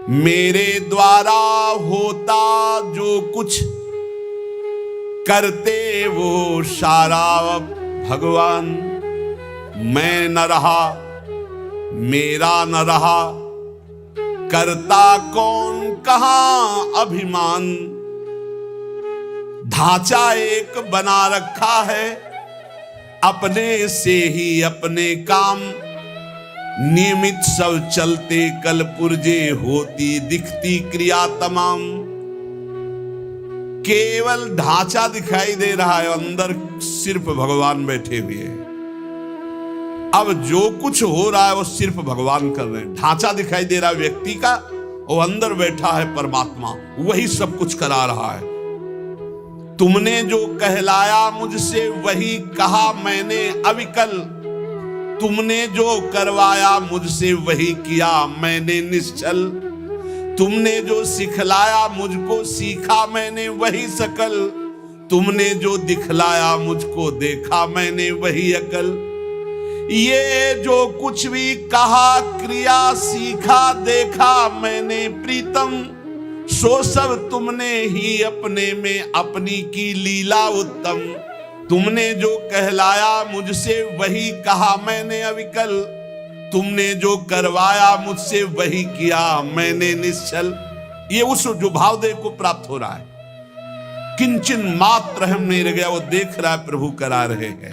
मेरे द्वारा होता जो कुछ करते वो सारा भगवान। मैं न रहा मेरा न रहा, करता कौन कहां अभिमान। ढांचा एक बना रखा है, अपने से ही अपने काम। नियमित सब चलते कल पुर्जे, होती दिखती क्रिया तमाम। केवल ढांचा दिखाई दे रहा है, अंदर सिर्फ भगवान बैठे हुए हैं। अब जो कुछ हो रहा है वो सिर्फ भगवान कर रहे हैं। ढांचा दिखाई दे रहा है व्यक्ति का, वो अंदर बैठा है परमात्मा, वही सब कुछ करा रहा है। तुमने जो कहलाया मुझसे वही कहा मैंने अविकल। तुमने जो करवाया मुझसे वही किया मैंने निश्चल। तुमने जो सिखलाया मुझको सीखा मैंने वही सकल। तुमने जो दिखलाया मुझको देखा मैंने वही अकल। ये जो कुछ भी कहा क्रिया सीखा देखा मैंने प्रीतम। सो सब तुमने ही अपने में अपनी की लीला उत्तम। तुमने जो कहलाया मुझसे वही कहा मैंने अविकल। तुमने जो करवाया मुझसे वही किया मैंने निश्चल। ये उस जो भावदेव को प्राप्त हो रहा है, किंचन मात्र हम नहीं रह गया, वो देख रहा है प्रभु करा रहे हैं।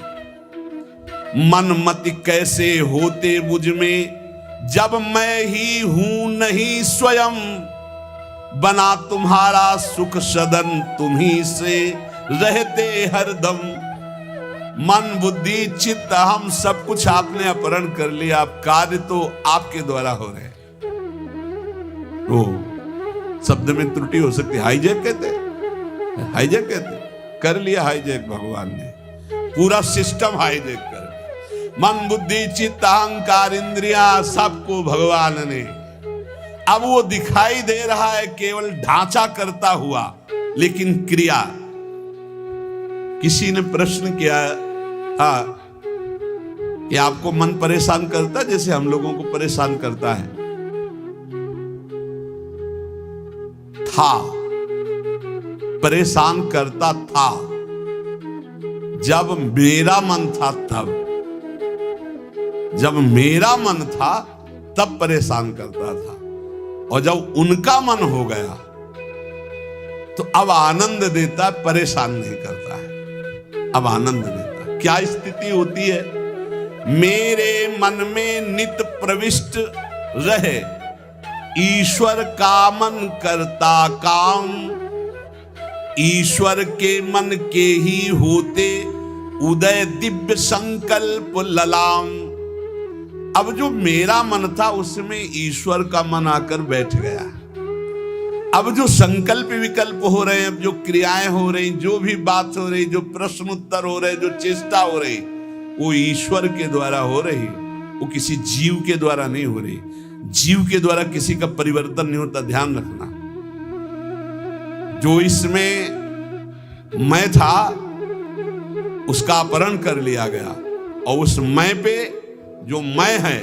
मन मति कैसे होते मुझ में, जब मैं ही हूं नहीं स्वयं। बना तुम्हारा सुख सदन तुम्ही से रहते हरदम। मन बुद्धि चित्त हम सब कुछ आपने अपहरण कर लिया, आप कार्य तो आपके द्वारा हो रहे। ओ शब्द में त्रुटि हो सकती, हाईजैक कहते, हाईजैक कहते, कर लिया हाईजैक भगवान ने, पूरा सिस्टम हाईजैक कर। मन बुद्धि चित्त अहंकार इंद्रिया सबको भगवान ने। अब वो दिखाई दे रहा है केवल ढांचा करता हुआ, लेकिन क्रिया। किसी ने प्रश्न किया, ये आपको मन परेशान करता जैसे हम लोगों को परेशान करता है? था, परेशान करता था जब मेरा मन था तब। जब मेरा मन था तब परेशान करता था, और जब उनका मन हो गया तो अब आनंद देता, परेशान नहीं करता है, अब आनंद देता। क्या स्थिति होती है? मेरे मन में नित प्रविष्ट रहे, ईश्वर का मन करता काम। ईश्वर के मन के ही होते उदय दिव्य संकल्प ललाम। अब जो मेरा मन था उसमें ईश्वर का मन आकर बैठ गया। अब जो संकल्प विकल्प हो रहे हैं, अब जो क्रियाएं हो रही, जो भी बात हो रही, जो प्रश्न उत्तर हो रहे, जो चेष्टा हो रही, वो ईश्वर के द्वारा हो रही, वो किसी जीव के द्वारा नहीं हो रही। जीव के द्वारा किसी का परिवर्तन नहीं होता, ध्यान रखना। जो इसमें मैं था उसका अपहरण कर लिया गया, और उस मैं पे जो मैं है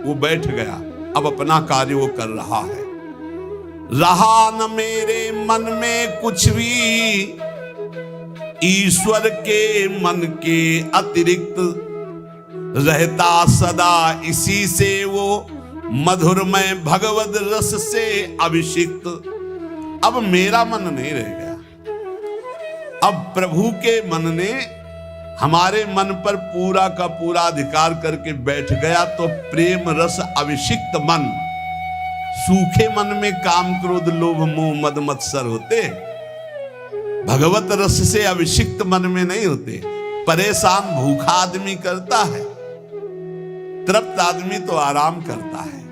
वो बैठ गया, अब अपना कार्य वो कर रहा है। रहा न मेरे मन में कुछ भी, ईश्वर के मन के अतिरिक्त। रहता सदा इसी से वो, मधुरमय भगवद रस से अभिषिक्त। अब मेरा मन नहीं रह गया, अब प्रभु के मन ने हमारे मन पर पूरा का पूरा अधिकार करके बैठ गया। तो प्रेम रस अभिषिक्त मन, सूखे मन में काम क्रोध लोभ मोह मद मत्सर होते, भगवत रस से अभिषिक्त मन में नहीं होते। परेशान भूखा आदमी करता है, तृप्त आदमी तो आराम करता है।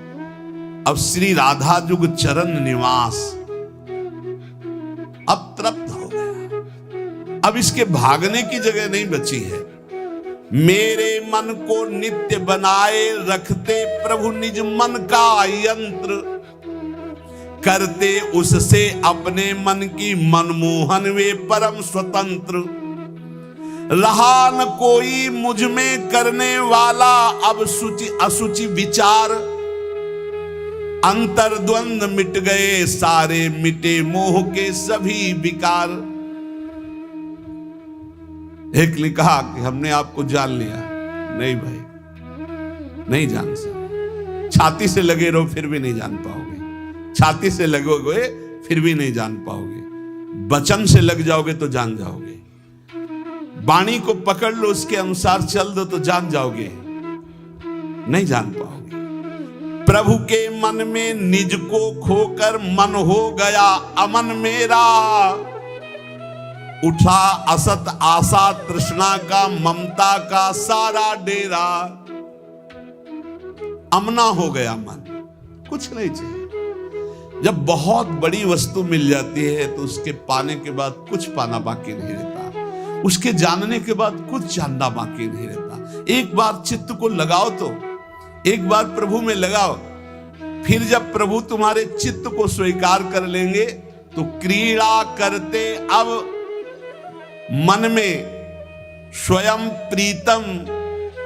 अब श्री राधा जुग चरण निवास, अब तृप्त हो गया, अब इसके भागने की जगह नहीं बची है। मेरे मन को नित्य बनाए रखते प्रभु निज मन का यंत्र। करते उससे अपने मन की मनमोहन वे परम स्वतंत्र। रहा न कोई मुझ में करने वाला अब सुचि असुचि विचार। अंतर्द्वंद मिट गए सारे, मिटे मोह के सभी विकार। एक ने कहा कि हमने आपको जान लिया। नहीं भाई, नहीं जान सकते। छाती से लगे रहो फिर भी नहीं जान पाओगे, छाती से लगोगे फिर भी नहीं जान पाओगे, वचन से लग जाओगे तो जान जाओगे, वाणी को पकड़ लो उसके अनुसार चल दो तो जान जाओगे, नहीं जान पाओगे। प्रभु के मन में निज को खोकर मन हो गया अमन मेरा, उठा असत आशा तृष्णा का ममता का सारा डेरा। अमना हो गया मन, कुछ नहीं चाहिए। जब बहुत बड़ी वस्तु मिल जाती है तो उसके पाने के बाद कुछ पाना बाकी नहीं रहता, उसके जानने के बाद कुछ जानना बाकी नहीं रहता। एक बार चित्त को लगाओ तो, एक बार प्रभु में लगाओ, फिर जब प्रभु तुम्हारे चित्त को स्वीकार कर लेंगे तो क्रीड़ा करते अब मन में स्वयं प्रीतम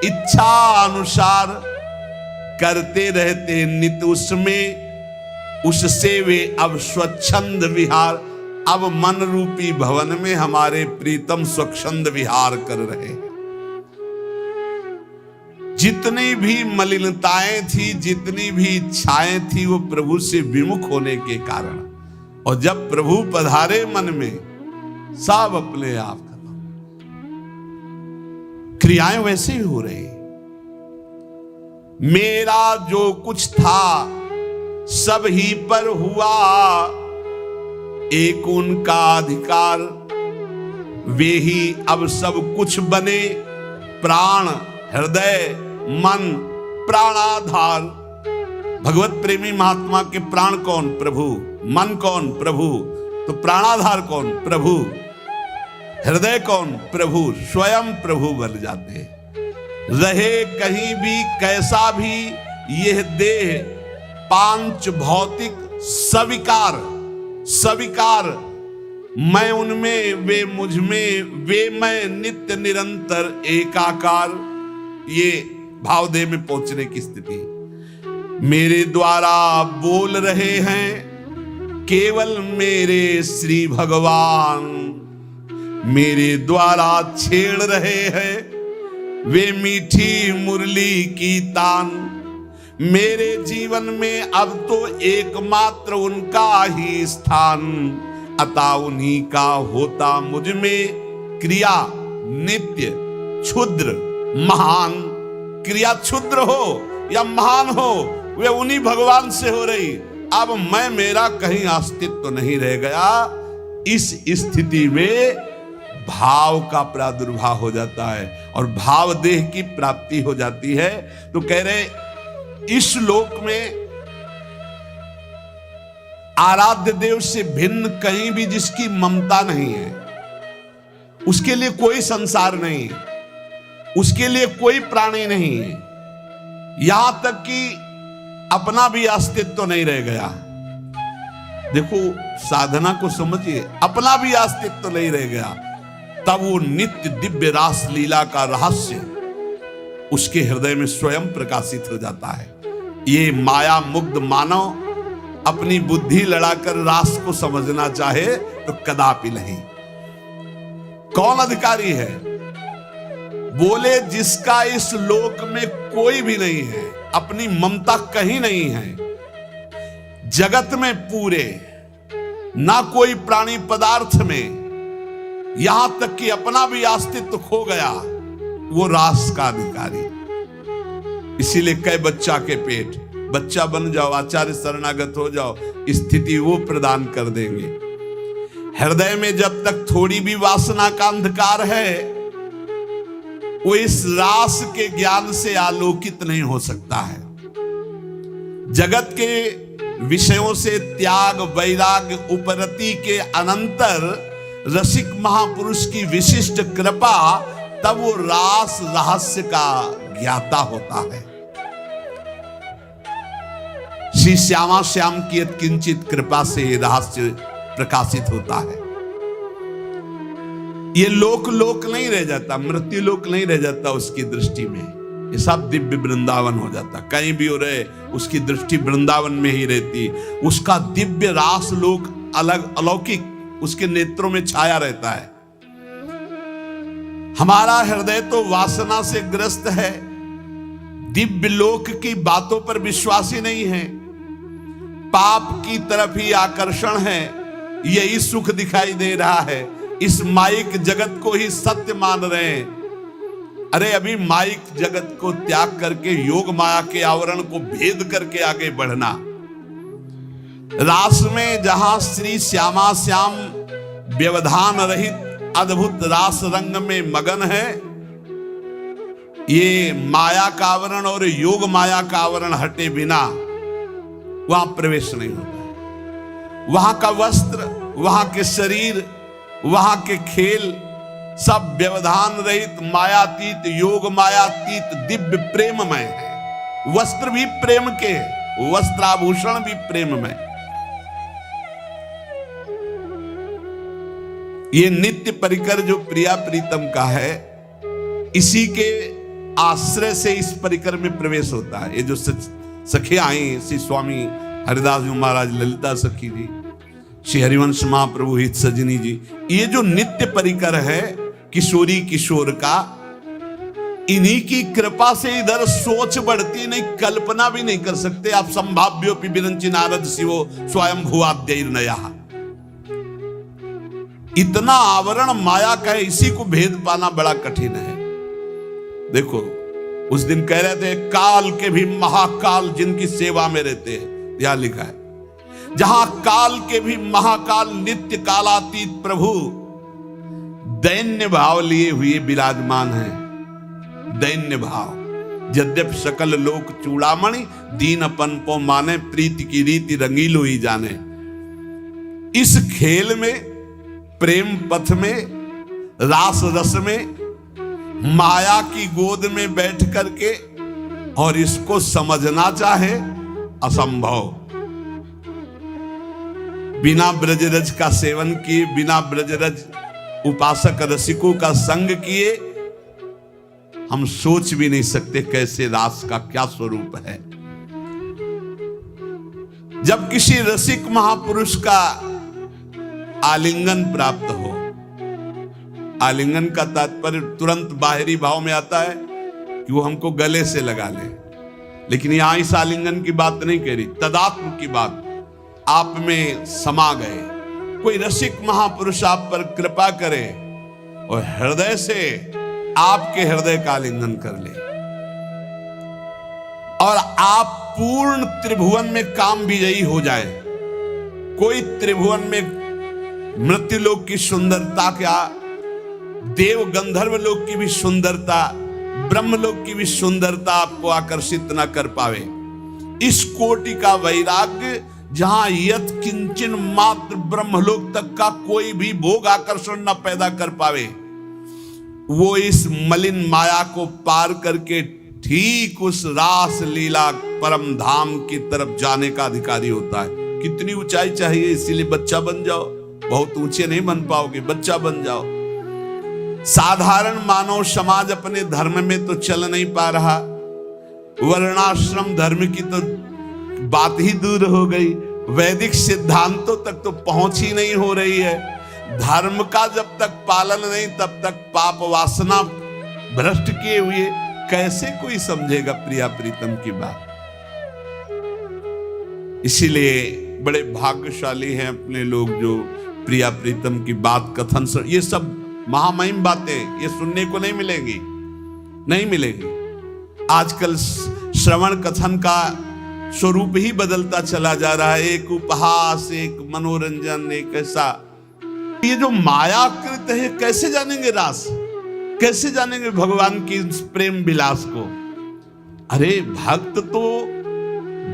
इच्छा अनुसार करते रहते नित उसमें, उससे वे अब स्वच्छंद विहार। अब मन रूपी भवन में हमारे प्रीतम स्वच्छंद विहार कर रहे हैं। जितनी भी मलिनताएं थी, जितनी भी इच्छाएं थी, वो प्रभु से विमुख होने के कारण, और जब प्रभु पधारे मन में सब अपने आप खत्म। क्रियाएं वैसे ही हो रही। मेरा जो कुछ था सब ही पर हुआ, एक उनका अधिकार, वे ही अब सब कुछ बने, प्राण हृदय मन प्राणाधार। भगवत प्रेमी महात्मा के प्राण कौन? प्रभु। मन कौन? प्रभु। तो प्राणाधार कौन? प्रभु। हृदय कौन? प्रभु। स्वयं प्रभु बन जाते। रहे कहीं भी कैसा भी यह देह पांच भौतिक सविकार, सविकार, मैं उनमें वे मुझ में, वे मैं नित्य निरंतर एकाकार। ये भावदेह में पहुंचने की स्थिति। मेरे द्वारा बोल रहे हैं केवल मेरे श्री भगवान, मेरे द्वारा छेड़ रहे हैं वे मीठी मुरली की तान। मेरे जीवन में अब तो एकमात्र उनका ही स्थान, अतः उन्हीं का होता मुझ में क्रिया नित्य क्षुद्र महान। क्रिया क्षुद्र हो या महान हो, वे उन्हीं भगवान से हो रही। अब मैं मेरा कहीं अस्तित्व नहीं रह गया। इस स्थिति में भाव का प्रादुर्भाव हो जाता है और भाव देह की प्राप्ति हो जाती है। तो कह रहे इस लोक में आराध्य देव से भिन्न कहीं भी जिसकी ममता नहीं है, उसके लिए कोई संसार नहीं है, उसके लिए कोई प्राणी नहीं है, यहां तक कि अपना भी अस्तित्व नहीं रह गया। देखो साधना को समझिए, अपना भी अस्तित्व नहीं रह गया, तब वो नित्य दिव्य रास लीला का रहस्य उसके हृदय में स्वयं प्रकाशित हो जाता है। ये माया मुग्ध मानव अपनी बुद्धि लड़ाकर रास को समझना चाहे तो कदापि नहीं। कौन अधिकारी है? बोले जिसका इस लोक में कोई भी नहीं है, अपनी ममता कहीं नहीं है, जगत में पूरे ना कोई प्राणी पदार्थ में, यहां तक कि अपना भी अस्तित्व खो गया, वो रास का अधिकारी। इसीलिए कई बच्चा के पेट, बच्चा बन जाओ, आचार्य शरणागत हो जाओ, स्थिति वो प्रदान कर देंगे। हृदय में जब तक थोड़ी भी वासना का अंधकार है, वो इस रास के ज्ञान से आलोकित नहीं हो सकता है। जगत के विषयों से त्याग वैराग्य उपरति के अनंतर रसिक महापुरुष की विशिष्ट कृपा, तब वो रास रहस्य का ज्ञाता होता है। श्री श्यामा श्याम की किंचित कृपा से रहस्य प्रकाशित होता है। ये लोक लोक नहीं रह जाता, मृत्यु लोक नहीं रह जाता उसकी दृष्टि में। ये सब दिव्य वृंदावन हो जाता। कहीं भी हो रहे उसकी दृष्टि वृंदावन में ही रहती, उसका दिव्य रास लोक अलग अलौकिक उसके नेत्रों में छाया रहता है। हमारा हृदय तो वासना से ग्रस्त है, दिव्य लोक की बातों पर विश्वास ही नहीं है, पाप की तरफ ही आकर्षण है, यही सुख दिखाई दे रहा है, इस माइक जगत को ही सत्य मान रहे हैं। अरे अभी माइक जगत को त्याग करके योग माया के आवरण को भेद करके आगे बढ़ना। रास में जहां श्री श्यामा श्याम व्यवधान रहित अद्भुत रास रंग में मगन है, ये माया का आवरण और योग माया का आवरण हटे बिना वहां प्रवेश नहीं होता। वहां का वस्त्र, वहां के शरीर, वहां के खेल सब व्यवधान रहित मायातीत योग मायातीत दिव्य प्रेममय है। वस्त्र भी प्रेम के, वस्त्राभूषण भी प्रेममय। ये नित्य परिकर जो प्रिया प्रीतम का है, इसी के आश्रय से इस परिकर में प्रवेश होता है। ये जो सखी आई, श्री स्वामी हरिदास जी महाराज, ललिता सखी जी, श्री हरिवंश महाप्रभु हित सजनी जी, ये जो नित्य परिकर है किशोरी किशोर का, इन्हीं की कृपा से इधर सोच बढ़ती नहीं, कल्पना भी नहीं कर सकते आप। संभाव्योपि विरंचि नारद शिवो स्वयं भुवाद्यैर्नया। इतना आवरण माया का है, इसी को भेद पाना बड़ा कठिन है। देखो उस दिन कह रहे थे काल के भी महाकाल जिनकी सेवा में रहते हैं, यहां लिखा है जहां काल के भी महाकाल नित्य कालातीत प्रभु दैन्य भाव लिए हुए विराजमान हैं। दैन्य भाव, यद्यप सकल लोक चूड़ामणि दीनपन को माने, प्रीति की रीति रंगीलो ही जाने। इस खेल में, प्रेम पथ में, रास रस में, माया की गोद में बैठ करके और इसको समझना चाहे असंभव। बिना ब्रजरज का सेवन किए, बिना ब्रजरज उपासक रसिकों का संग किए, हम सोच भी नहीं सकते कैसे रास का क्या स्वरूप है। जब किसी रसिक महापुरुष का आलिंगन प्राप्त हो, आलिंगन का तात्पर्य तुरंत बाहरी भाव में आता है कि वो हमको गले से लगा ले, लेकिन यहां इस आलिंगन की बात नहीं कह रही, तदात्म की बात। आप में समा गए, कोई रसिक महापुरुष आप पर कृपा करे और हृदय से आपके हृदय का आलिंगन कर ले, और आप पूर्ण त्रिभुवन में काम विजयी हो जाए। कोई त्रिभुवन में मृत्युलोक की सुंदरता क्या, देव गंधर्व लोक की भी सुंदरता, ब्रह्मलोक की भी सुंदरता आपको आकर्षित न कर पावे। इस कोटि का वैराग्य जहां यत किंचन मात्र ब्रह्मलोक तक का कोई भी भोग आकर्षण न पैदा कर पावे, वो इस मलिन माया को पार करके ठीक उस रास लीला परम धाम की तरफ जाने का अधिकारी होता है। कितनी ऊंचाई चाहिए, इसीलिए बच्चा बन जाओ। बहुत ऊंचे नहीं बन पाओगे, बच्चा बन जाओ। साधारण मानव समाज अपने धर्म में तो चल नहीं पा रहा, वर्णाश्रम धर्म की तो बात ही दूर हो गई, वैदिक सिद्धांतों तक तो पहुंच ही नहीं हो रही है। धर्म का जब तक पालन नहीं, तब तक पाप वासना भ्रष्ट किए हुए कैसे कोई समझेगा प्रिया प्रीतम की बात। इसीलिए बड़े भाग्यशाली हैं अपने लोग जो प्रिया प्रीतम की बात कथन से, ये सब महामहिम बातें ये सुनने को नहीं मिलेगी, नहीं मिलेगी। आजकल श्रवण कथन का स्वरूप ही बदलता चला जा रहा है, एक उपहास, एक मनोरंजन, एक ऐसा। ये जो मायाकृत है, कैसे जानेंगे रास, कैसे जानेंगे भगवान की प्रेम विलास को। अरे भक्त तो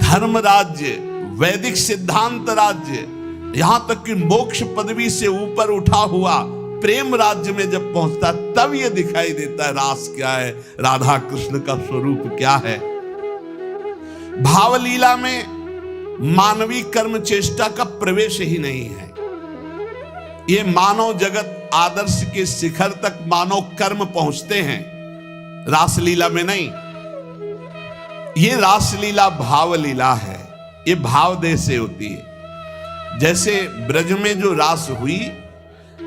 धर्म राज्य, वैदिक सिद्धांत राज्य, यहां तक कि मोक्ष पदवी से ऊपर उठा हुआ प्रेम राज्य में जब पहुंचता, तब यह दिखाई देता है रास क्या है, राधा कृष्ण का स्वरूप क्या है। भावलीला में मानवीय कर्म चेष्टा का प्रवेश ही नहीं है। ये मानव जगत आदर्श के शिखर तक मानव कर्म पहुंचते हैं, रासलीला में नहीं। ये रासलीला भाव लीला है, ये भाव देह से होती है। जैसे ब्रज में जो रास हुई,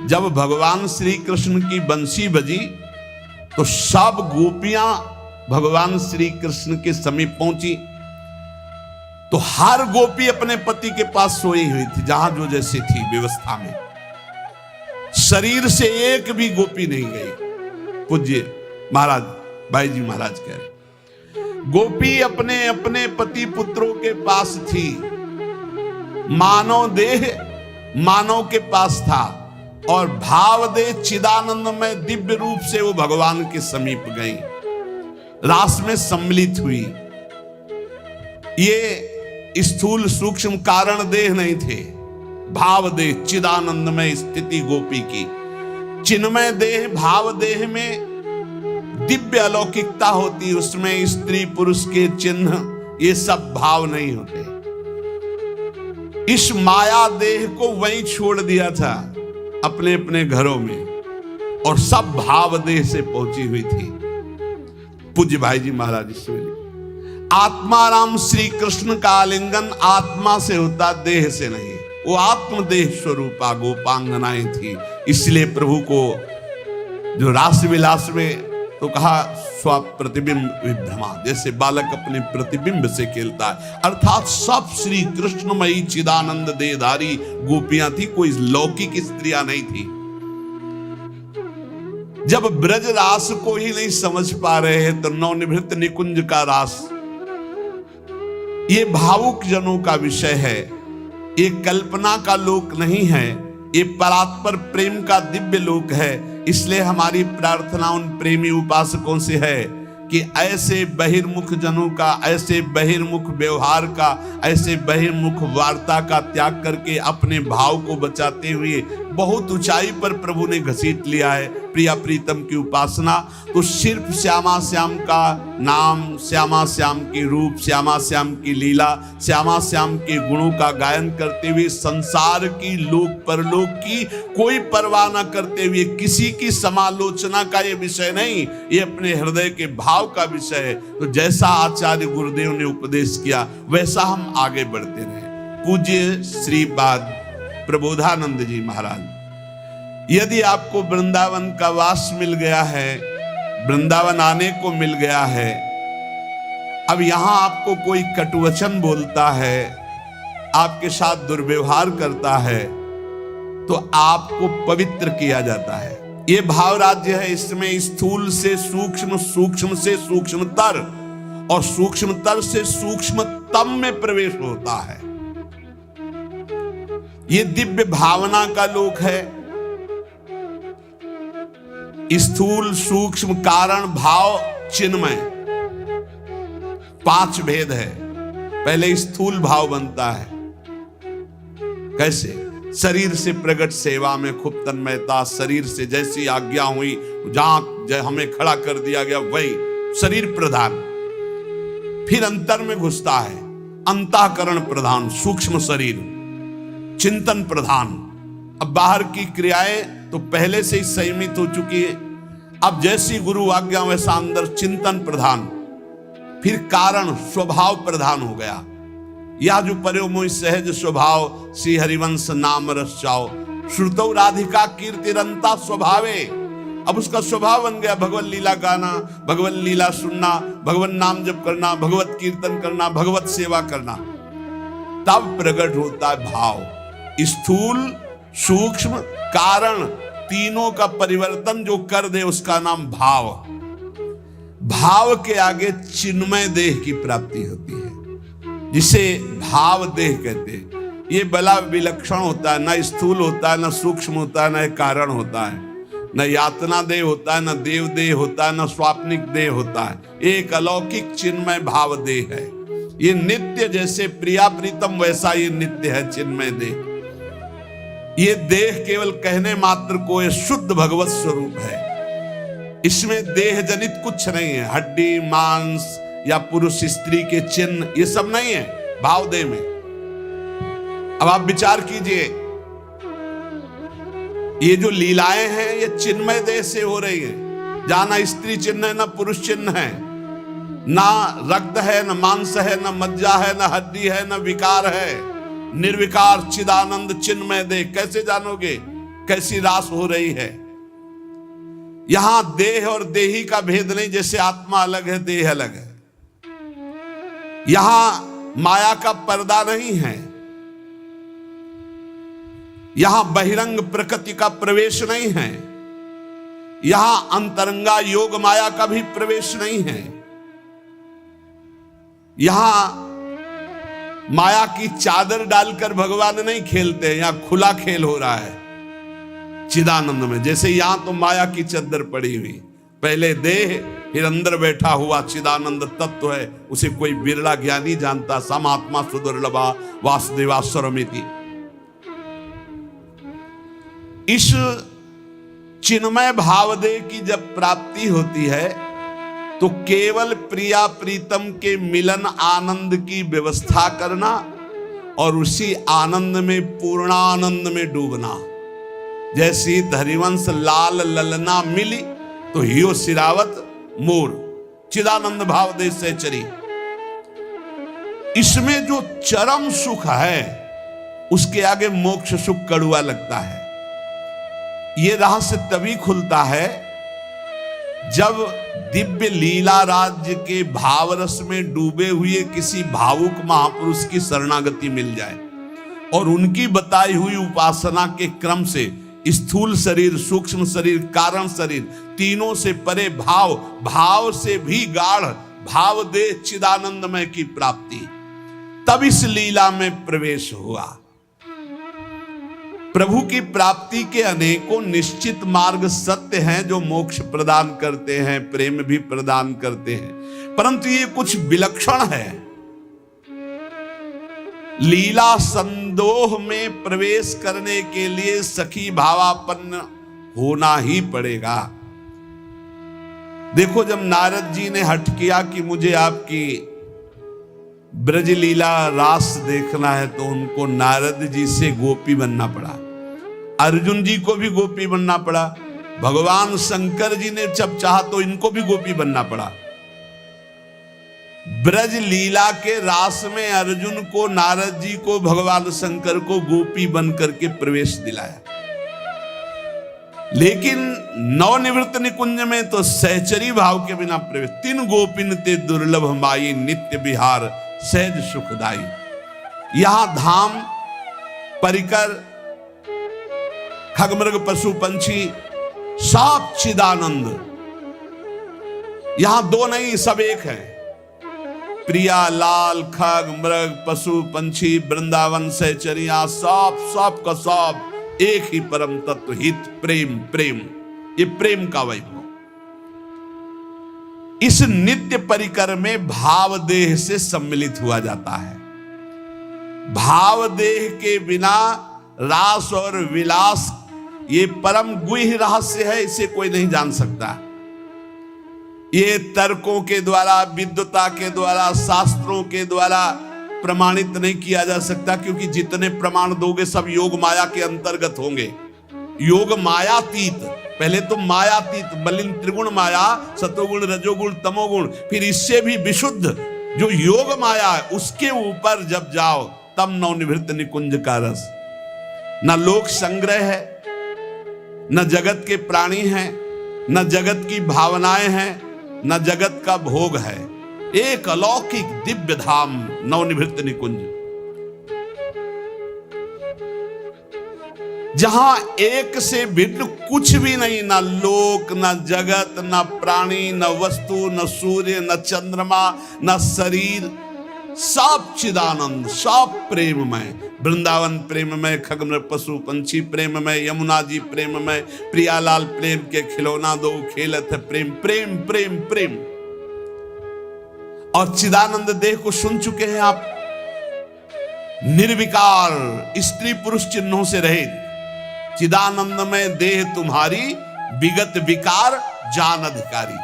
जब भगवान श्री कृष्ण की बंसी बजी तो सब गोपियां भगवान श्री कृष्ण के समीप पहुंची। तो हर गोपी अपने पति के पास सोई हुई थी, जहां जो जैसे थी व्यवस्था में। शरीर से एक भी गोपी नहीं गई। पूज्य महाराज भाई जी महाराज कह रहे, गोपी अपने अपने पति पुत्रों के पास थी। मानव देह मानव के पास था और भाव देह चिदानंद में दिव्य रूप से वो भगवान के समीप गई, रास में सम्मिलित हुई। ये स्थूल सूक्ष्म कारण देह नहीं थे, भाव देह चिदानंद में स्थिति गोपी की। चिन्मय देह भाव देह में दिव्य अलौकिकता होती, उसमें स्त्री पुरुष के चिन्ह ये सब भाव नहीं होते। इस माया देह को वहीं छोड़ दिया था अपने अपने घरों में, और सब भाव देह से पहुंची हुई थी। पूज्य भाई जी महाराज इसमें आत्माराम श्री कृष्ण का आलिंगन आत्मा से होता, देह से नहीं। वो आत्मदेह स्वरूपा गोपांगनाएं थी। इसलिए प्रभु को जो रास विलास में तो कहा स्वप्रतिबिंब विभ्रमा, जैसे बालक अपने प्रतिबिंब से खेलता है। अर्थात सब श्री कृष्णमयी चिदानंद देहधारी गोपियां थी, कोई लौकिक स्त्रियां नहीं थी। जब ब्रज रास को ही नहीं समझ पा रहे हैं तो नवनिभृत निकुंज का रास ये भावुक जनों का विषय है, ये कल्पना का लोक नहीं है, ये परात्पर प्रेम का दिव्य लोक है। इसलिए हमारी प्रार्थना उन प्रेमी उपासकों से है कि ऐसे बहिर्मुख जनों का, ऐसे बहिर्मुख व्यवहार का, ऐसे बहिर्मुख वार्ता का त्याग करके अपने भाव को बचाते हुए बहुत ऊंचाई पर प्रभु ने घसीट लिया है प्रिया प्रीतम की उपासना। तो सिर्फ श्यामा श्याम का नाम, श्यामा श्याम के रूप, श्यामा श्याम की लीला, श्यामा श्याम के गुणों का गायन करते हुए संसार की लोक परलोक की कोई परवाह न करते हुए, किसी की समालोचना का ये विषय नहीं, ये अपने हृदय के भाव का विषय है। तो जैसा आचार्य गुरुदेव ने उपदेश किया वैसा हम आगे बढ़ते रहे। पूज्य श्री बाद प्रबोधानंद जी महाराज, यदि आपको वृंदावन का वास मिल गया है, वृंदावन आने को मिल गया है, अब यहां आपको कोई कटुवचन बोलता है, आपके साथ दुर्व्यवहार करता है, तो आपको पवित्र किया जाता है। ये भाव राज्य है, इसमें स्थूल से सूक्ष्म, सूक्ष्म से सूक्ष्मतर और सूक्ष्मतर से सूक्ष्मतम में प्रवेश होता है। ये दिव्य भावना का लोक है। स्थूल सूक्ष्म कारण भाव चिन्मय, 5 भेद है। पहले स्थूल भाव बनता है, कैसे? शरीर से प्रकट सेवा में खूब तन्मयता, शरीर से जैसी आज्ञा हुई, जहां हमें खड़ा कर दिया गया वही शरीर प्रधान। फिर अंतर में घुसता है, अंतःकरण प्रधान, सूक्ष्म शरीर, चिंतन प्रधान। अब बाहर की क्रियाएं तो पहले से ही संयमित हो चुकी है, अब जैसी गुरु आज्ञा वैसा अंदर चिंतन प्रधान। फिर कारण स्वभाव प्रधान हो गया, या जो पर्यो मोहि सहज स्वभाव, श्री हरिवंश नाम रस चाओ, श्रुतौ राधिका कीर्तिरंता स्वभावे। अब उसका स्वभाव बन गया भगवत लीला गाना, भगवत लीला सुनना, भगवत नाम जप करना, भगवत कीर्तन करना, भगवत सेवा करना। तब प्रकट होता है भाव। स्थूल सूक्ष्म कारण तीनों का परिवर्तन जो कर दे उसका नाम भाव। भाव के आगे चिन्मय देह की प्राप्ति होती है, जिसे भाव देह कहते हैं। ये बड़ा विलक्षण होता है, न स्थूल होता है, न सूक्ष्म होता है, न कारण होता है, न यातना देह होता है, न देव देह होता है, न स्वाप्निक देह होता है। एक अलौकिक चिन्मय भाव देह है। ये नित्य, जैसे प्रिया प्रीतम वैसा ये नित्य है चिन्मय देह। ये देह केवल कहने मात्र को ये शुद्ध भगवत स्वरूप है। इसमें देह जनित कुछ नहीं है, हड्डी मांस या पुरुष स्त्री के चिन्ह ये सब नहीं है भाव देह में। अब आप विचार कीजिए, ये जो लीलाएं हैं ये चिन्मय देह से हो रही है, जहां ना स्त्री चिन्ह है ना पुरुष चिन्ह है, ना रक्त है, न मांस है, न मज्जा है, न हड्डी है, न विकार है। निर्विकार चिदानंद चिन्मय देह। कैसे जानोगे? कैसी रास हो रही है? यहां देह और देही का भेद नहीं, जैसे आत्मा अलग है, देह अलग है। यहां माया का पर्दा नहीं है, यहां बहिरंग प्रकृति का प्रवेश नहीं है, यहां अंतरंगा योग माया का भी प्रवेश नहीं है। यहां माया की चादर डालकर भगवान नहीं खेलते, यहां खुला खेल हो रहा है चिदानंद में। जैसे यहां तो माया की चादर पड़ी हुई, पहले देह फिर अंदर बैठा हुआ चिदानंद तत्व है, उसे कोई बिरला ज्ञानी जानता। समात्मा सुदुर्लभा वासुदेवा स्वरमिति। इस चिन्मय भावदेह की जब प्राप्ति होती है तो केवल प्रिया प्रीतम के मिलन आनंद की व्यवस्था करना और उसी आनंद में पूर्णानंद में डूबना। जैसी धरिवंश लाल ललना मिली तो हियो सिरावत मोर, चिदानंद भाव देश से चरी। इसमें जो चरम सुख है उसके आगे मोक्ष सुख कड़ुआ लगता है। यह रहस्य तभी खुलता है जब दिव्य लीला राज्य के भावरस में डूबे हुए किसी भावुक महापुरुष की शरणागति मिल जाए और उनकी बताई हुई उपासना के क्रम से स्थूल शरीर, सूक्ष्म शरीर, कारण शरीर, तीनों से परे भाव, भाव से भी गाढ़ भाव दे चिदानंदमय की प्राप्ति, तब इस लीला में प्रवेश हुआ। प्रभु की प्राप्ति के अनेकों निश्चित मार्ग सत्य हैं जो मोक्ष प्रदान करते हैं, प्रेम भी प्रदान करते हैं, परंतु ये कुछ विलक्षण है। लीला संदोह में प्रवेश करने के लिए सखी भावापन्न होना ही पड़ेगा। देखो, जब नारद जी ने हठ किया कि मुझे आपकी ब्रज लीला रास देखना है, तो उनको नारद जी से गोपी बनना पड़ा। अर्जुन जी को भी गोपी बनना पड़ा। भगवान शंकर जी ने जब चाहा तो इनको भी गोपी बनना पड़ा। ब्रज लीला के रास में अर्जुन को, नारद जी को, भगवान शंकर को गोपी बन करके प्रवेश दिलाया। लेकिन नवनिवृत्त निकुंज में तो सहचरी भाव के बिना प्रवेश। तीन गोपिन ते दुर्लभ माई, नित्य विहार सहज सुखदाई। यहां धाम, परिकर, खगमृग पशु पंछी, सब चिदानंद। यहां दो नहीं, सब एक है। प्रिया, लाल, खग, मृग, पशु पंछी, वृंदावन, सहचरिया, सब का सब एक ही परम तत्व, हित, प्रेम। प्रेम, ये प्रेम का वैभव। इस नित्य परिकर में भाव देह से सम्मिलित हुआ जाता है। भाव देह के बिना रास और विलास, ये परम गुह्य रहस्य है, इसे कोई नहीं जान सकता। ये तर्कों के द्वारा, विद्वता के द्वारा, शास्त्रों के द्वारा प्रमाणित नहीं किया जा सकता, क्योंकि जितने प्रमाण दोगे सब योग माया के अंतर्गत होंगे। योग मायातीत, पहले तो मायातीत, मलिन त्रिगुण माया, सतोगुण, रजोगुण, तमोगुण, फिर इससे भी विशुद्ध जो योग माया है उसके ऊपर जब जाओ तब नवनिवृत्त निकुंज का रस। न लोक संग्रह है, न जगत के प्राणी हैं, न जगत की भावनाएं हैं, न जगत का भोग है। एक अलौकिक दिव्य धाम नवनिवृत्त निकुंज, जहां एक से भिन्न कुछ भी नहीं, न लोक, न जगत, न प्राणी, न वस्तु, न सूर्य, न चंद्रमा, न शरीर, सब चिदानंद, सब प्रेममय। वृंदावन प्रेममय, खगमृग पशु पंछी प्रेममय, यमुना जी प्रेममय, प्रियालाल प्रेम के खिलौना दो खेलत है प्रेम, प्रेम प्रेम प्रेम। और चिदानंद देह को सुन चुके हैं आप, निर्विकार, स्त्री पुरुष चिन्हों से रहित चिदानंद में देह तुम्हारी, विगत विकार जान अधिकारी।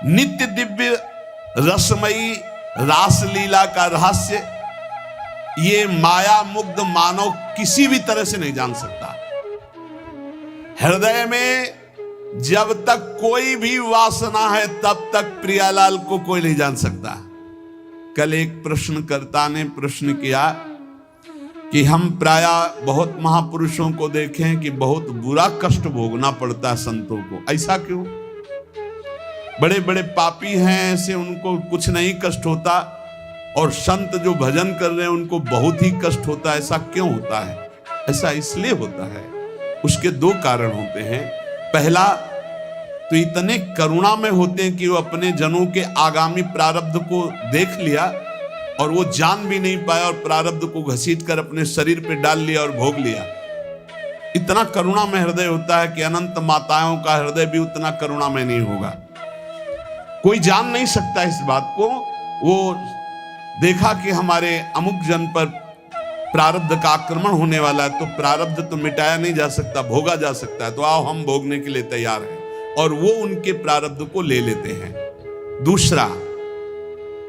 नित्य दिव्य रसमयी रासलीला का रहस्य ये माया मुग्ध मानव किसी भी तरह से नहीं जान सकता। हृदय में जब तक कोई भी वासना है तब तक प्रियालाल को कोई नहीं जान सकता। कल एक प्रश्नकर्ता ने प्रश्न किया कि हम प्रायः बहुत महापुरुषों को देखें कि बहुत बुरा कष्ट भोगना पड़ता है संतों को, ऐसा क्यों? बड़े बड़े पापी हैं ऐसे, उनको कुछ नहीं कष्ट होता, और संत जो भजन कर रहे हैं उनको बहुत ही कष्ट होता है, ऐसा क्यों होता है? ऐसा इसलिए होता है, उसके दो कारण होते हैं। पहला तो इतने करुणा में होते हैं कि वो अपने जनों के आगामी प्रारब्ध को देख लिया और वो जान भी नहीं पाया और प्रारब्ध को घसीट कर अपने शरीर पे डाल लिया और भोग लिया। इतना करुणा में हृदय होता है कि अनंत माताओं का हृदय भी उतना करुणा में नहीं होगा। कोई जान नहीं सकता इस बात को। वो देखा कि हमारे अमुक जन पर प्रारब्ध का आक्रमण होने वाला है, तो प्रारब्ध तो मिटाया नहीं जा सकता, भोगा जा सकता है, तो आओ हम भोगने के लिए तैयार हैं, और वो उनके प्रारब्ध को ले लेते हैं। दूसरा,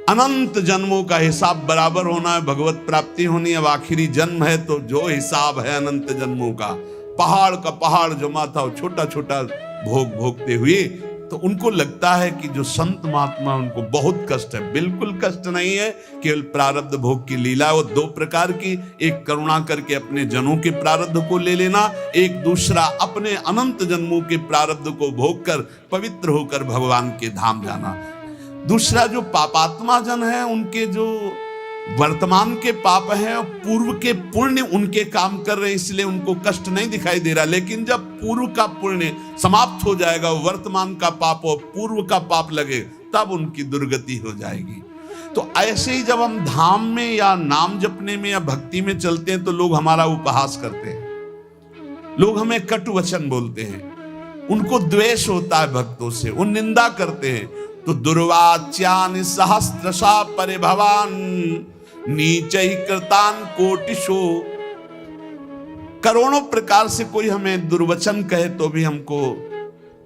अनंत जन्मों का हिसाब बराबर होना है, भगवत प्राप्ति होनी है। अब आखिरी जन्म है तो जो हिसाब है अनंत जन्मों का, पहाड़ का पहाड़ जमा था, छोटा छोटा भोग भोगते हुए, तो उनको लगता है कि जो संत महात्मा उनको बहुत कष्ट है। बिल्कुल कष्ट नहीं है, केवल प्रारब्ध भोग की लीला। वो दो प्रकार की, एक करुणा करके अपने जनों के प्रारब्ध को ले लेना, एक दूसरा अपने अनंत जन्मों के प्रारब्ध को भोग कर पवित्र होकर भगवान के धाम जाना। दूसरा, जो पापात्मा जन है उनके जो वर्तमान के पाप हैं और पूर्व के पुण्य उनके काम कर रहे हैं, इसलिए उनको कष्ट नहीं दिखाई दे रहा। लेकिन जब पूर्व का पुण्य समाप्त हो जाएगा, वर्तमान का पाप और पूर्व का पाप लगे, तब उनकी दुर्गति हो जाएगी। तो ऐसे ही जब हम धाम में या नाम जपने में या भक्ति में चलते हैं तो लोग हमारा उपहास करते हैं, लोग हमें कटु वचन बोलते हैं, उनको द्वेष होता है भक्तों से, वो निंदा करते हैं। तो दुर्वाच्यानि सहस्रशा परिभवान नीचै कृतान कोटिशो। करोड़ों प्रकार से कोई हमें दुर्वचन कहे तो भी हमको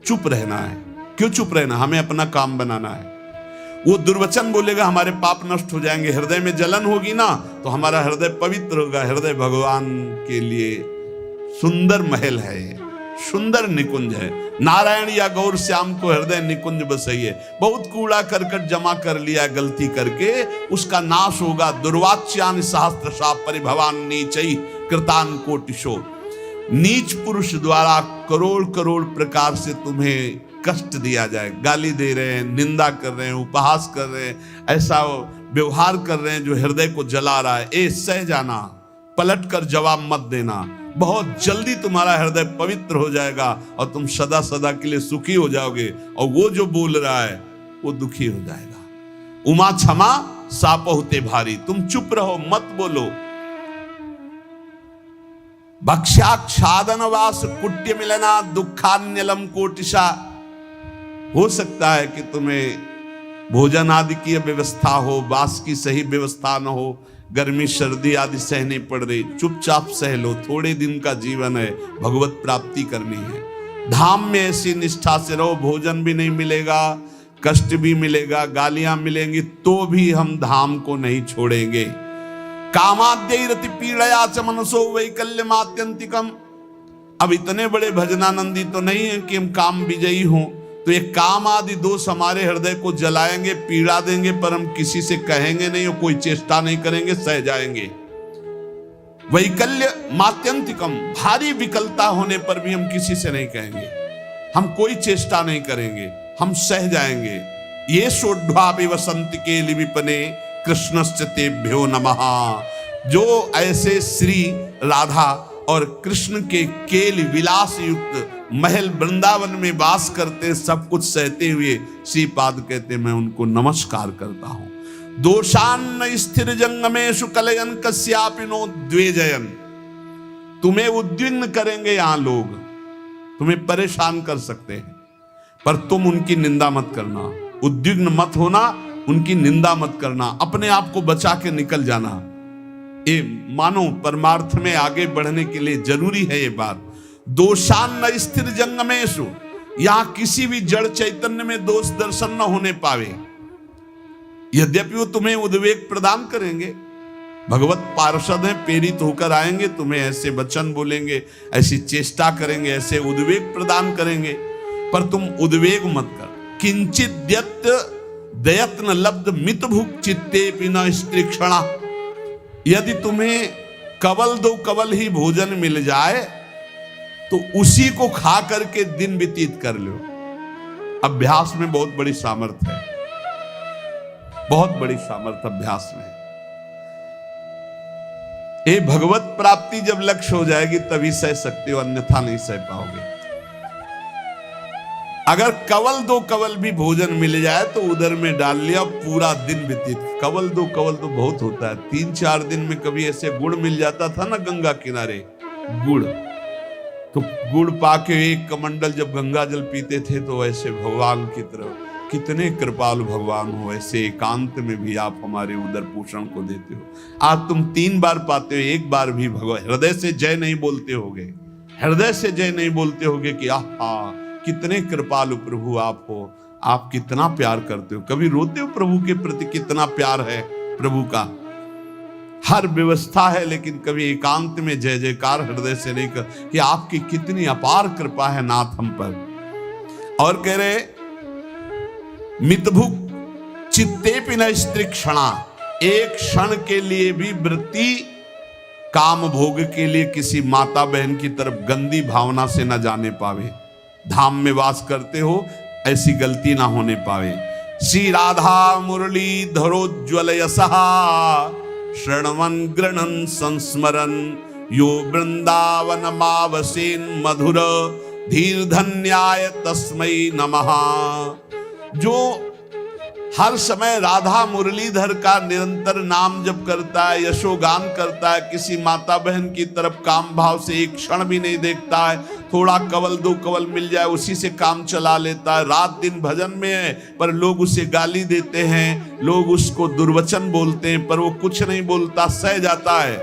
चुप रहना है। क्यों चुप रहना? हमें अपना काम बनाना है। वो दुर्वचन बोलेगा, हमारे पाप नष्ट हो जाएंगे, हृदय में जलन होगी ना तो हमारा हृदय पवित्र होगा। हृदय भगवान के लिए सुंदर महल है, सुंदर निकुंज है। नारायण या गौर श्याम को हृदय निकुंज बसइए। बहुत कूड़ा करकट जमा कर लिया गलती करके, उसका नाश होगा। दुर्वाच्यानि सहस्रशा परिभवान नीचै कृतान कोटिशो। नीच पुरुष द्वारा करोड़ करोड़ प्रकार से तुम्हें कष्ट दिया जाए, गाली दे रहे हैं, निंदा कर रहे हैं, उपहास कर रहे हैं, ऐसा व्यवहार कर रहे हैं जो हृदय को जला रहा है। ए सह जाना, पलट कर जवाब मत देना, बहुत जल्दी तुम्हारा हृदय पवित्र हो जाएगा और तुम सदा सदा के लिए सुखी हो जाओगे, और वो जो बोल रहा है वो दुखी हो जाएगा। उमा क्षमा सापहुते भारी। तुम चुप रहो, मत बोलो। भक्ष्याक्षादन वास कुट्य मिलना दुखान्यलम कोटिशा। हो सकता है कि तुम्हें भोजन आदि की व्यवस्था हो, वास की सही व्यवस्था न हो, गर्मी सर्दी आदि सहनी पड़ रही, चुपचाप सह लो। थोड़े दिन का जीवन है, भगवत प्राप्ति करनी है। धाम में ऐसी निष्ठा से रहो, भोजन भी नहीं मिलेगा, कष्ट भी मिलेगा, गालियां मिलेंगी, तो भी हम धाम को नहीं छोड़ेंगे। कामाद्यैरति पीड़या च मनसो वैकल्यमात्यंतिकम। अब इतने बड़े भजनानंदी तो नहीं है कि हम काम विजयी हों, तो ये काम आदि दोष हमारे हृदय को जलाएंगे, पीड़ा देंगे, पर हम किसी से कहेंगे नहीं और कोई चेष्टा नहीं करेंगे, सह जाएंगे। वैकल्य मात्यंतिकम, भारी विकलता होने पर भी हम किसी से नहीं कहेंगे, हम कोई चेष्टा नहीं करेंगे, हम सह जाएंगे। ये सोढ़ा वसंत के लिविपने कृष्णस्य तेभ्यो नमः। जो ऐसे श्री राधा और कृष्ण के केल विलास युक्त महल वृंदावन में वास करते, सब कुछ सहते हुए श्रीपाद कहते मैं उनको नमस्कार करता हूं। दोषान्न स्थिर जंगमेशु कलयन कस्यापि नो द्वेजयन। तुम्हें उद्विग्न करेंगे यहां लोग, तुम्हें परेशान कर सकते हैं, पर तुम उनकी निंदा मत करना, उद्विग्न मत होना, उनकी निंदा मत करना, अपने आप को बचा के निकल जाना। ये मानो परमार्थ में आगे बढ़ने के लिए जरूरी है ये बात। दोषान्न स्थिर जंगमेशु, यहां किसी भी जड़ चैतन्य में दोष दर्शन न होने पावे। यद्यपि वो तुम्हें उद्वेग प्रदान करेंगे, भगवत पार्षद हैं, प्रेरित होकर आएंगे, तुम्हें ऐसे वचन बोलेंगे, ऐसी चेष्टा करेंगे, ऐसे उद्वेग प्रदान करेंगे, पर तुम उद्वेग मत कर। किंचित दयत्न लब्ध मित भुक चित्ते पिना स्त्रीक्षणा। यदि तुम्हें कवल दो कवल ही भोजन मिल जाए तो उसी को खा करके दिन व्यतीत कर लो। अभ्यास में बहुत बड़ी सामर्थ्य है, बहुत बड़ी सामर्थ्य अभ्यास में। ये भगवत प्राप्ति जब लक्ष्य हो जाएगी तभी सह सकते हो, अन्यथा नहीं सह पाओगे। अगर कवल दो कवल भी भोजन मिल जाए तो उधर में डाल लिया, पूरा दिन व्यतीत। कवल दो कवल तो बहुत होता है, 3-4 दिन में कभी ऐसे गुड़ मिल जाता था ना गंगा किनारे, गुड़ तो गुड़ पाके एक कमंडल जब गंगा जल पीते थे तो ऐसे भगवान की तरफ, कितने कृपालु भगवान हो, ऐसे एकांत में भी आप हमारे उदर पोषण को देते हो। आज तुम 3 बार पाते हो, एक बार भी भगवान हृदय से जय नहीं बोलते होगे, हृदय से जय नहीं बोलते होगे कि आहा कितने कृपालु प्रभु आप हो, आप कितना प्यार करते हो। कभी रोते हो प्रभु के प्रति, कितना प्यार है प्रभु का। हर व्यवस्था है लेकिन कभी एकांत में जय जयकार हृदय से नहीं कर कि आपकी कितनी अपार कृपा है नाथ हम पर। और कह रहे मितभुक चित्ते पिन स्त्री क्षणा, एक क्षण के लिए भी वृत्ति काम भोग के लिए किसी माता बहन की तरफ गंदी भावना से न जाने पावे। धाम में वास करते हो, ऐसी गलती ना होने पावे। श्री राधा मुरली धरोज्वल यशहा श्रणवन गृणन संस्मरन यो वृंदावन मावसेन मधुर धीर धन्याय तस्मै नमः। जो हर समय राधा मुरलीधर का निरंतर नाम जप करता है, यशोगान करता है, किसी माता बहन की तरफ काम भाव से एक क्षण भी नहीं देखता है, थोड़ा कवल दो कवल मिल जाए उसी से काम चला लेता है, रात दिन भजन में है पर लोग उसे गाली देते हैं, लोग उसको दुर्वचन बोलते हैं पर वो कुछ नहीं बोलता, सह जाता है।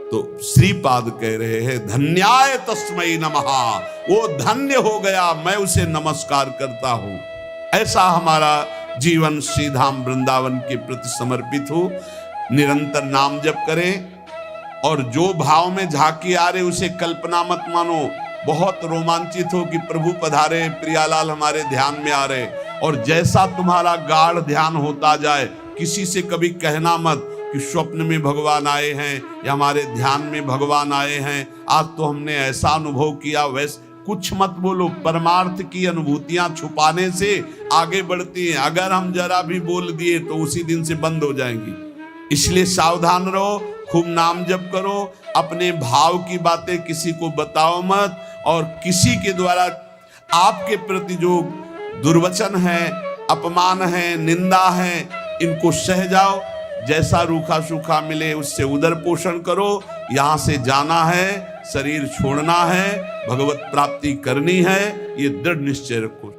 तो श्रीपाद कह रहे हैं धन्याय तस्मै नमः, वो धन्य हो गया, मैं उसे नमस्कार करता हूं। ऐसा हमारा जीवन श्री धाम वृंदावन के प्रति समर्पित हो, निरंतर नाम जप करें और जो भाव में झांकी आ रहे उसे कल्पना मत मानो। बहुत रोमांचित हो कि प्रभु पधारे, प्रियालाल हमारे ध्यान में आ रहे, और जैसा तुम्हारा गाढ़ ध्यान होता जाए किसी से कभी कहना मत कि स्वप्न में भगवान आए हैं या हमारे ध्यान में भगवान आए हैं, आज तो हमने ऐसा अनुभव किया, वैसे कुछ मत बोलो। परमार्थ की अनुभूतियां छुपाने से आगे बढ़ती हैं, अगर हम जरा भी बोल दिए तो उसी दिन से बंद हो जाएंगी। इसलिए सावधान रहो, खूब नाम जप करो, अपने भाव की बातें किसी को बताओ मत, और किसी के द्वारा आपके प्रति जो दुर्वचन है, अपमान है, निंदा है, इनको सह जाओ। जैसा रूखा सूखा मिले उससे उदर पोषण करो। यहां से जाना है, शरीर छोड़ना है, भगवत प्राप्ति करनी है, ये दृढ़ निश्चय रखो।